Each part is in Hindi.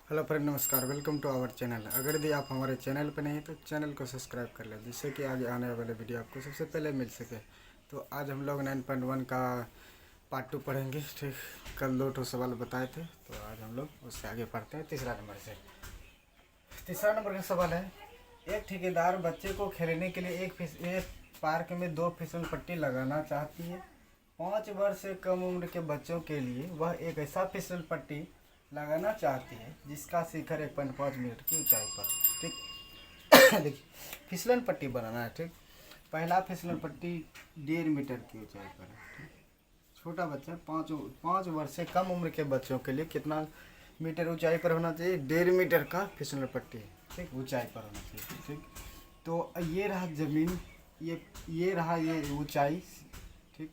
हेलो फ्रेंड, नमस्कार। Welcome to our channel. अगर यदि आप हमारे चैनल पर नहीं तो चैनल को सब्सक्राइब कर लें, जिससे कि आगे आने वाले वीडियो आपको सबसे पहले मिल सके। तो आज हम लोग 9.1 का पार्ट 2 पढ़ेंगे। ठीक, कल 2 सवाल बताए थे, तो आज हम लोग उससे आगे पढ़ते हैं। तीसरा नंबर से, तीसरा नंबर का सवाल है, एक ठेकेदार बच्चे को खेलने के लिए एक पार्क में 2 फिसल पट्टी लगाना चाहती है। 5 वर्ष से कम उम्र के बच्चों के लिए वह एक ऐसा फिसल पट्टी लगाना चाहती है जिसका शिखर 1.5 मीटर की ऊंचाई पर। ठीक देखिए, फिसलन पट्टी बनाना है। ठीक, पहला फिसलन पट्टी 1.5 मीटर की ऊंचाई पर है। ठीक, छोटा बच्चा 5 वर्ष से कम उम्र के बच्चों के लिए कितना मीटर ऊंचाई पर होना चाहिए? 1.5 मीटर का फिसलन पट्टी। ठीक, ऊंचाई पर होना चाहिए। ठीक, तो ये रहा जमीन, ये रहा ये ऊंचाई। ठीक,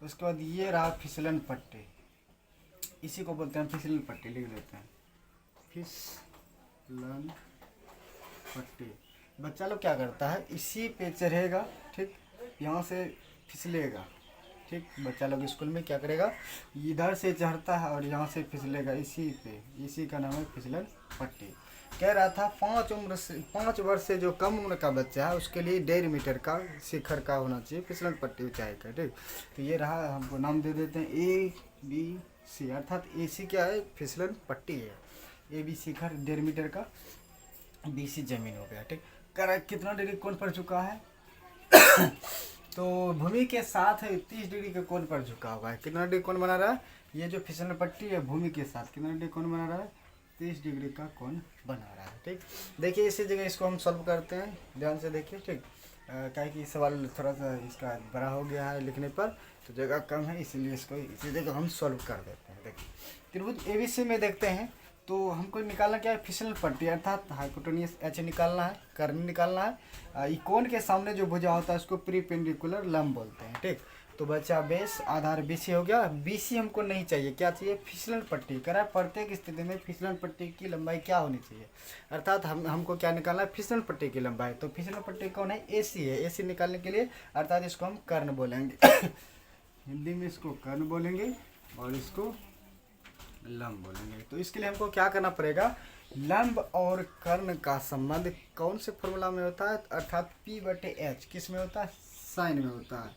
उसके बाद ये रहा फिसलन पट्टी, इसी को बोलते हैं फिसलन पट्टी। लिख लेते हैं फिसलन पट्टी। बच्चा लोग क्या करता है, इसी पे चढ़ेगा। ठीक, यहाँ से फिसलेगा। ठीक, बच्चा लोग स्कूल में क्या करेगा, इधर से चढ़ता है और यहाँ से फिसलेगा इसी पे। इसी का नाम है फिसलन पट्टी। कह रहा था 5 वर्ष से जो कम उम्र का बच्चा है उसके लिए 1.5 मीटर का शिखर का होना चाहिए फिसलन पट्टी ऊंचाई का। ठीक, तो ये रहा, हमको नाम दे देते हैं ABC, अर्थात AC क्या है? फिसलन पट्टी है। AB शिखर 1.5 मीटर का, BC जमीन हो गया। ठीक, कर कितना डिग्री कोण पर झुका है? तो भूमि के साथ 30 डिग्री का कोण पर झुका हुआ है। कितना डिग्री कोण बना रहा है? ये जो फिसलन पट्टी है भूमि के साथ कितना डिग्री कोण बना रहा है? 30 डिग्री का कोण बना रहा है। ठीक, देखिए इसी जगह इसको हम सॉल्व करते हैं, ध्यान से देखिए। ठीक, क्या कि सवाल थोड़ा सा इसका बड़ा हो गया है लिखने पर, तो जगह कम है, इसलिए इसको इसी जगह हम सॉल्व कर देते हैं। देखिए त्रिभुज ABC में देखते हैं, तो हमको निकालना क्या है? फिसलन पट्टी, अर्थात हाइपोटेन्यूस H निकालना है, कर्ण निकालना है। कोण के सामने जो भुजा होता है उसको प्रीपेंडिकुलर लंब बोलते हैं। ठीक, तो बच्चा बेस आधार BC हो गया। BC हमको नहीं चाहिए, क्या चाहिए? फिसलन पट्टी। करा प्रत्येक स्थिति में फिसलन पट्टी की लंबाई क्या होनी चाहिए? अर्थात हमको क्या निकालना है? फिसलन पट्टी की लंबाई। तो फिसलन पट्टी कौन है? AC है। AC निकालने के लिए अर्थात इसको हम कर्ण बोलेंगे हिंदी में इसको कर्ण बोलेंगे और इसको लंब बोलेंगे। तो इसके लिए हमको क्या करना पड़ेगा? लंब और कर्ण का संबंध कौन से फॉर्मूला में होता है? अर्थात P/H किस में होता है? साइन में होता है।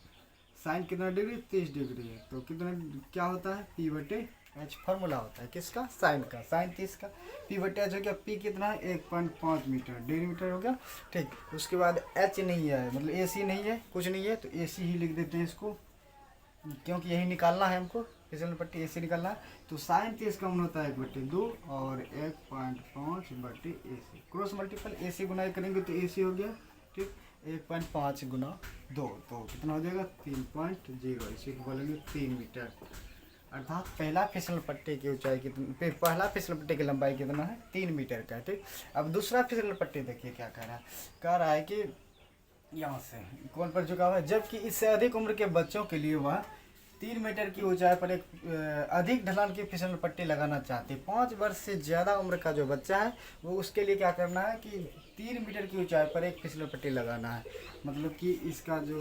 साइन कितना डिग्री? 30 डिग्री है। तो कितना क्या होता है? P/H फॉर्मूला होता है किसका? साइन का। साइन 30 का P/H हो गया। P कितना है? 1.5 मीटर, 1.5 मीटर हो गया। ठीक, उसके बाद H नहीं है, मतलब AC नहीं है, कुछ नहीं है, तो AC ही लिख देते हैं इसको, क्योंकि यही निकालना है हमको, फिसलन पट्टी AC निकालना है। तो साइन 30 का मान होता है 1/2 और 1.5/AC। क्रॉस मल्टीपल AC गुना करेंगे तो AC हो गया। ठीक, 1.5 गुना 2 तो कितना हो जाएगा? 3.0। इसी को बोलेंगे 3 मीटर। अर्थात पहला फिसलन पट्टी की ऊंचाई कितनी, पहला फिसलन पट्टी की लंबाई कितना है? 3 मीटर का। ठीक, अब दूसरा फिसलन पट्टी देखिए क्या कह रहा है। कह रहा है कि यहाँ से कोण पर झुका हुआ है, जबकि इससे अधिक उम्र के बच्चों के लिए वह 3 मीटर की ऊंचाई पर एक अधिक ढलान की फिसल पट्टी लगाना चाहते हैं। 5 वर्ष से ज़्यादा उम्र का जो बच्चा है वो उसके लिए क्या करना है कि 3 मीटर की ऊंचाई पर एक फिसल पट्टी लगाना है। मतलब कि इसका जो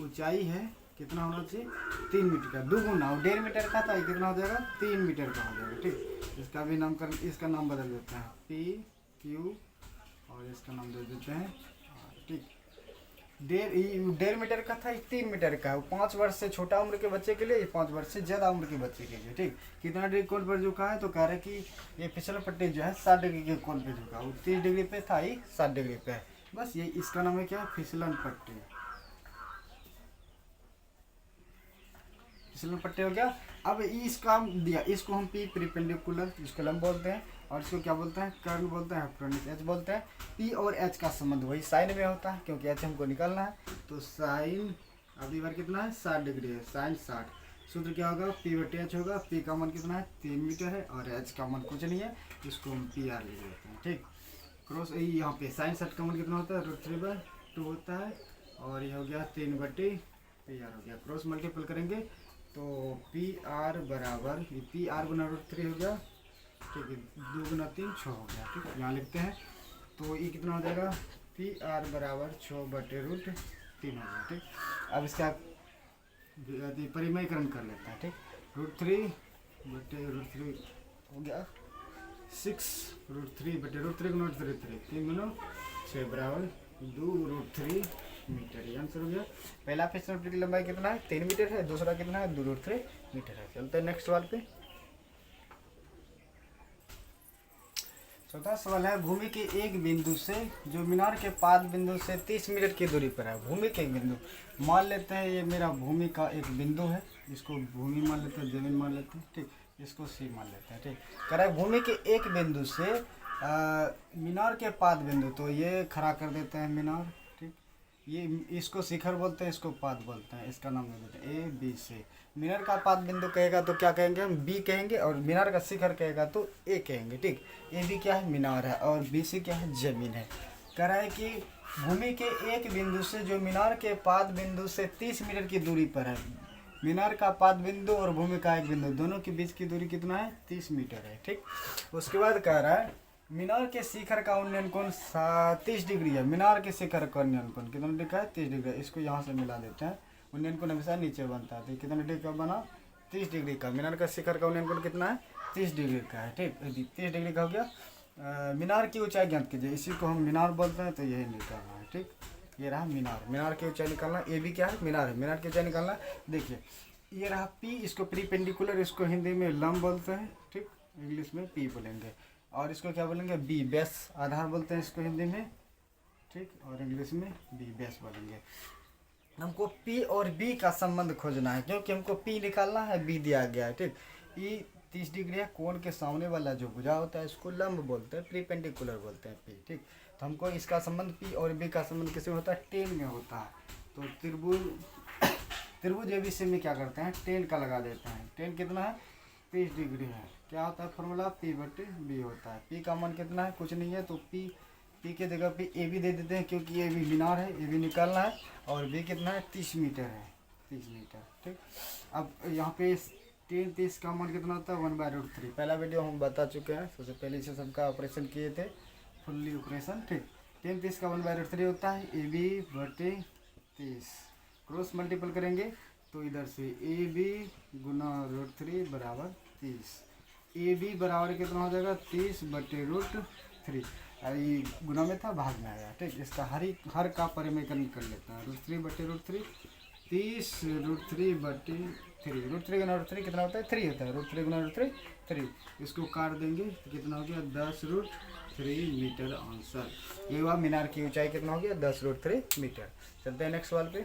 ऊंचाई है कितना होना चाहिए? 3 मीटर का, दुगुना। 1.5 मीटर का था, ये कितना हो जाएगा? 3 मीटर का हो जाएगा। ठीक, इसका भी नामकरण, इसका नाम बदल देते हैं PQ और इसका नाम दे देते हैं। ठीक, 1.5 मीटर का था, 3 मीटर का है। 5 वर्ष से छोटा उम्र के बच्चे के लिए, 5 वर्ष से ज़्यादा उम्र के बच्चे के लिए। ठीक, कितना डिग्री कोण पर झुका है? तो कह रहे कि ये फिसल पट्टी जो है 60 डिग्री के कोण पे झुका। वो 30 डिग्री पे था, ये 60 डिग्री पे है। बस ये इसका नाम है क्या? फिसलन पट्टी। फिसलन पट्टी हो गया। अब इसका दिया, इसको हम प्रीपेंडिकुलर, इसको लंब बोलते हैं, और इसको क्या बोलते हैं? कर्ण बोलते हैं, हाइपोटेन्यूस H बोलते हैं। P और H का संबंध वही साइन में होता है, क्योंकि H हमको निकालना है। तो साइन अभी बार कितना है? 60 डिग्री है। साइन 60, सूत्र क्या होगा? P/H होगा। P का मान कितना है? 3 मीटर है, और H का मान कुछ नहीं है, इसको हम PR लिख देते हैं। ठीक, क्रॉस यहाँ पे साइन 60 का मान कितना होता है? √3/2 होता है, और ये हो गया 3/PR हो गया। क्रॉस मल्टीपल करेंगे तो PR बराबर, PR गुना √3 हो गया। ठीक है, 2 गुना 3 6 हो गया। ठीक, यहाँ लिखते हैं तो ये कितना हो जाएगा? PR बराबर 6/√3 हो गया। ठीक, अब इसका परिमयकरण कर लेते हैं। ठीक, √3/√3 हो गया। 6√3 गुना √3 3 गुना 6 बराबर 2√3 मीटर। ये आंसर हो गया। पहला फिक्शन की लंबाई कितना है 3 मीटर है, दूसरा कितना है 2√3 मीटर है। चलते हैं नेक्स्ट सवाल पे। चौथा सवाल है भूमि के एक बिंदु से जो मीनार के पाद बिंदु से 30 मीटर की दूरी पर है। भूमि के एक बिंदु मान लेते हैं, ये मेरा भूमि का एक बिंदु है, इसको भूमि मान लेते हैं, जमीन मान लेते हैं, ठीक। इसको सी मान लेते हैं, ठीक। कह रहा है भूमि के एक बिंदु से मीनार के पाद बिंदु, तो ये खड़ा कर देते हैं मीनार, ठीक। ये इसको शिखर बोलते हैं, इसको पाद बोलते हैं, इसका नाम दे देते हैं A B C। मीनार का पाद बिंदु कहेगा तो क्या कहेंगे हम B कहेंगे, और मीनार का शिखर कहेगा तो A कहेंगे, ठीक। AB क्या है मीनार है, और BC क्या है जमीन है। कह रहा है कि भूमि के एक बिंदु से जो मीनार के पाद बिंदु से 30 मीटर की दूरी पर है। मीनार का पाद बिंदु और भूमि का एक बिंदु दोनों के बीच की दूरी कितना है 30 मीटर है, ठीक। उसके बाद कह रहा है मीनार के शिखर का उन्नयन कोण 30 डिग्री है। मीनार के शिखर का उन्नयन कोण कितना डिग्री है 30 डिग्री। इसको यहाँ से मिला देते हैं, उन्नयन कोण हमेशा नीचे बनता है, तो कितना डिग्री का बना 30 डिग्री का। मीनार का शिखर का उन्नयन कोण कितना है 30 डिग्री का है, ठीक। 30 डिग्री का हो गया। मीनार की ऊंचाई ज्ञात कीजिए, इसी को हम मीनार बोलते हैं, तो यही निकालना है, ठीक। ये रहा मीनार, मीनार की ऊंचाई निकालना। ए भी क्या है मीनार है, मीनार की ऊंचाई निकालना। देखिए ये रहा पी, इसको प्रीपेंडिकुलर, इसको हिंदी में लंब बोलते हैं, ठीक। इंग्लिश में पी बोलेंगे। और इसको क्या बोलेंगे बी, बेस आधार बोलते हैं इसको हिंदी में, ठीक। और इंग्लिश में बी बेस बोलेंगे। हमको पी और बी का संबंध खोजना है, क्योंकि हमको पी निकालना है, बी दिया गया है, ठीक। ई 30 डिग्री है, कोण के सामने वाला जो भुजा होता है इसको लंब बोलते हैं, प्रीपेंडिकुलर बोलते हैं पी, ठीक। तो हमको इसका संबंध पी और बी का संबंध किसमें होता है टेन में होता है। तो त्रिभुज ABC में क्या करते हैं टेन का लगा देते हैं। टेन कितना है 30 डिग्री है। क्या होता है फॉर्मूला P/B होता है। P का मान कितना है कुछ नहीं है, तो P के जगह पे AB दे देते हैं, क्योंकि AB मीनार है, AB निकालना है। और B कितना है 30 मीटर है, 30 मीटर, ठीक। अब यहाँ पे 30 का मान कितना होता है 1/√3। पहला वीडियो हम बता चुके हैं, सबसे पहले से सबका ऑपरेशन किए थे, फुल्ली ऑपरेशन, ठीक। 30 का 1/√3 होता है AB/30। क्रॉस मल्टीपल करेंगे तो इधर से AB गुना √3 बराबर 30। AB बराबर कितना हो जाएगा 30/√3। ये गुना में था भाग में आया, ठीक। इसका हर का परिमेयकरण कर लेते हैं। √3/√3 30√3/3। √3 गुना √3 कितना होता है 3 होता है। √3 गुना √3 3। इसको काट देंगे तो कितना हो गया 10√3 मीटर आंसर। ये हुआ मीनार की ऊंचाई कितना हो गया 10√3 मीटर। चलते हैं नेक्स्ट सवाल पे।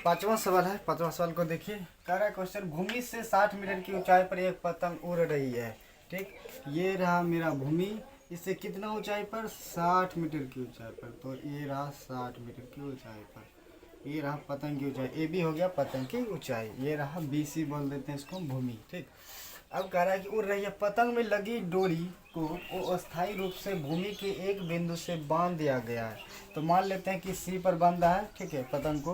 पांचवा सवाल है। पांचवा सवाल को देखिए, कह रहा है क्वेश्चन भूमि से 60 मीटर की ऊंचाई पर एक पतंग उड़ रही है, ठीक। ये रहा मेरा भूमि, इससे कितना ऊंचाई पर 60 मीटर की ऊंचाई पर। तो ये रहा 60 मीटर की ऊंचाई पर, ये रहा पतंग की ऊंचाई। ए बी हो गया पतंग की ऊंचाई, ये रहा BC बोल देते हैं इसको भूमि, ठीक। अब कह रहा है कि उड़ रही है पतंग में लगी डोरी को अस्थायी रूप से भूमि के एक बिंदु से बांध दिया गया है। तो मान लेते हैं कि C पर बांधा है, ठीक है। पतंग को,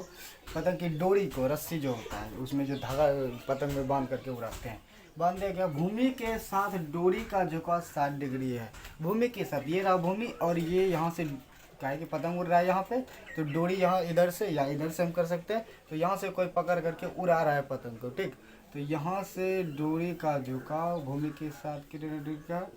पतंग की डोरी को, रस्सी जो होता है उसमें जो धागा पतंग में बांध करके उड़ाते हैं, बांध दिया गया। भूमि के साथ डोरी का झुकाव 60 डिग्री है। भूमि के साथ, ये रहा भूमि और ये यहाँ से क्या है कि पतंग उड़ रहा है यहाँ पे, तो डोरी यहाँ इधर से या इधर से हम कर सकते हैं। तो यहाँ से कोई पकड़ करके उड़ा रहा है पतंग को, ठीक। तो यहाँ से डोरी का झुकाव भूमि के साथ कितने डिग्री का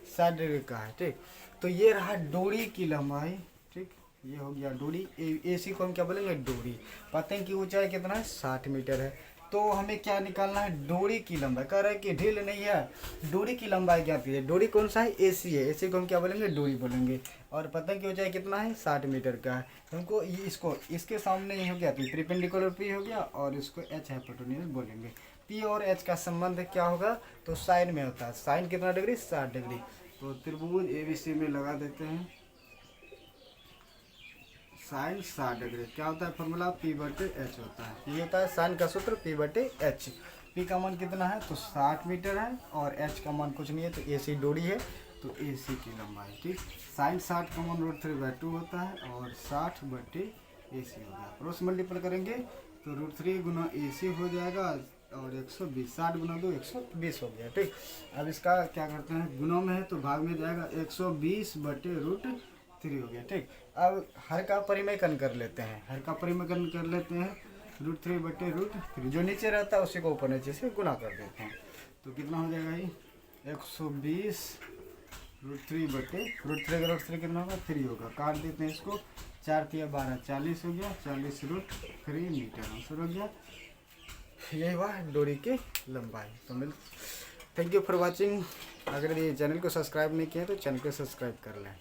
60 डिग्री का है, ठीक। तो ये रहा डोरी की लंबाई, ठीक। ये हो गया डोरी। AC को हम क्या बोलेंगे डोरी। पतंग की ऊंचाई कितना है 60 मीटर है। तो हमें क्या निकालना है डोरी की लंबाई। कह रहा है कि ढील नहीं है, डोरी की लंबाई क्या है। डोरी कौन सा है AC है, AC को हम क्या बोलेंगे डोरी बोलेंगे। और पतंग की ऊंचाई कितना है 60 मीटर का है। हमको ये इसको इसके सामने ये हो गया प्रीपेंडिकुलर P हो गया, और इसको H हाइपोटेन्यूज बोलेंगे। P और H का संबंध क्या होगा तो साइन में होता है। साइन कितना डिग्री 60 डिग्री। तो त्रिभुज ABC में लगा देते हैं साइन 60 डिग्री। क्या होता है फॉर्मूला P/H होता है। ये होता है साइन का सूत्र P/H। P का मान कितना है तो 60 मीटर है, और H का मान कुछ नहीं है, तो AC डोरी है, तो AC की लंबाई, ठीक। साइन 60 का मान √3/2 होता है, और 60/AC हो गया। क्रॉस मल्टीपल करेंगे तो √3 गुना AC हो जाएगा, और 120, 60 गुना 2 120 हो गया, ठीक। अब इसका क्या करते हैं गुना में है तो भाग में जाएगा 120/√3 हो गया, ठीक। अब हर का परिमेयकरण कर लेते हैं। हर का परिमेयकरण कर लेते हैं √3/√3 जो नीचे रहता है उसी को ऊपर नीचे से गुना कर देते हैं। तो कितना हो जाएगा ये 120 √3/√3 का √3 कितना होगा 3 होगा। काट देते हैं इसको, 4 × 12 40 हो गया, 40 √3 मीटर आंसर हो गया। यही हुआ डोरी की लंबाई। तो थैंक यू फॉर वॉचिंग। अगर ये चैनल को सब्सक्राइब नहीं किए तो चैनल को सब्सक्राइब कर लें।